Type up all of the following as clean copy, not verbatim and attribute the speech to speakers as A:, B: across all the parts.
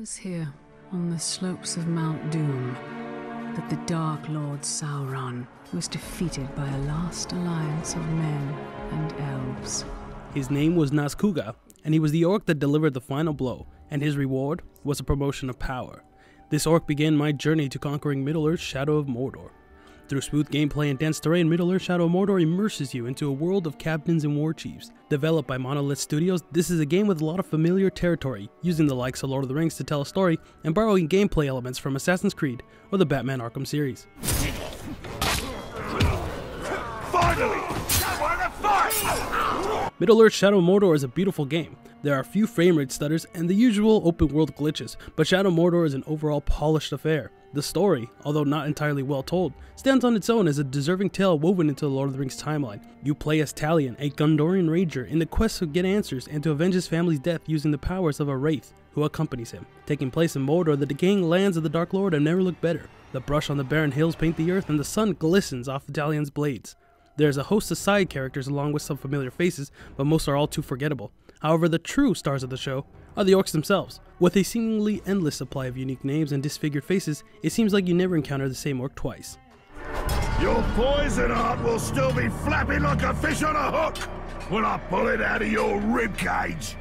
A: was here, on the slopes of Mount Doom, that the Dark Lord Sauron was defeated by a last alliance of men and elves.
B: His name was Nazgûl, and he was the orc that delivered the final blow, and his reward was a promotion of power. This orc began my journey to conquering Middle-earth's Shadow of Mordor. Through smooth gameplay and dense terrain, Middle-earth Shadow of Mordor immerses you into a world of captains and war chiefs. Developed by Monolith Studios, this is a game with a lot of familiar territory, using the likes of Lord of the Rings to tell a story, and borrowing gameplay elements from Assassin's Creed or the Batman Arkham series.
C: Finally!
B: Middle-earth Shadow of Mordor is a beautiful game. There are a few frame rate stutters and the usual open world glitches, but Shadow of Mordor is an overall polished affair. The story, although not entirely well told, stands on its own as a deserving tale woven into the Lord of the Rings timeline. You play as Talion, a Gondorian ranger, in the quest to get answers and to avenge his family's death using the powers of a wraith who accompanies him. Taking place in Mordor, the decaying lands of the Dark Lord have never looked better. The brush on the barren hills paint the earth and the sun glistens off the Talion's blades. There's a host of side characters along with some familiar faces, but most are all too forgettable. However, the true stars of the show are the orcs themselves. With a seemingly endless supply of unique names and disfigured faces, it seems like you never encounter the same orc twice.
C: Your poison heart will still be flapping like a fish on a hook when I pull it out of your ribcage.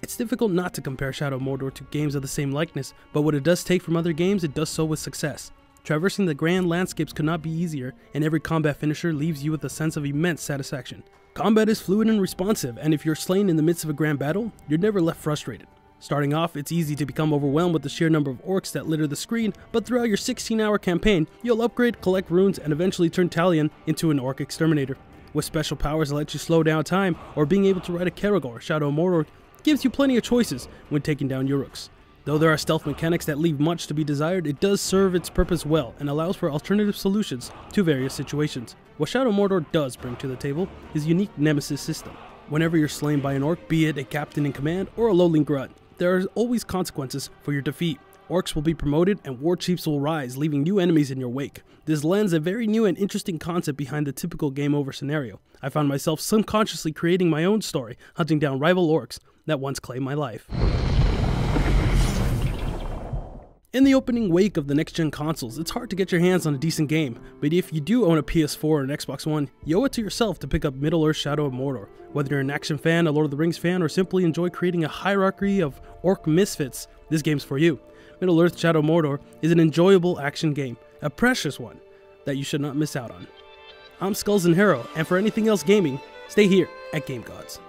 B: It's difficult not to compare Shadow of Mordor to games of the same likeness, but what it does take from other games, it does so with success. Traversing the grand landscapes could not be easier, and every combat finisher leaves you with a sense of immense satisfaction. Combat is fluid and responsive, and if you're slain in the midst of a grand battle, you're never left frustrated. Starting off, it's easy to become overwhelmed with the sheer number of orcs that litter the screen, but throughout your 16-hour campaign, you'll upgrade, collect runes, and eventually turn Talion into an orc exterminator. With special powers that let you slow down time, or being able to ride a Caragor, Shadow of Mordor gives you plenty of choices when taking down Uruks. Though there are stealth mechanics that leave much to be desired, it does serve its purpose well and allows for alternative solutions to various situations. What Shadow of Mordor does bring to the table is a unique nemesis system. Whenever you're slain by an orc, be it a captain in command or a lowly grunt, there are always consequences for your defeat. Orcs will be promoted and war chiefs will rise, leaving new enemies in your wake. This lends a very new and interesting concept behind the typical game over scenario. I found myself subconsciously creating my own story, hunting down rival orcs that once claimed my life. In the opening wake of the next-gen consoles, it's hard to get your hands on a decent game, but if you do own a PS4 or an Xbox One, you owe it to yourself to pick up Middle-earth Shadow of Mordor. Whether you're an action fan, a Lord of the Rings fan, or simply enjoy creating a hierarchy of orc misfits, this game's for you. Middle-earth Shadow of Mordor is an enjoyable action game, a precious one, that you should not miss out on. I'm Skulls and Harrow, and for anything else gaming, stay here at GameGods.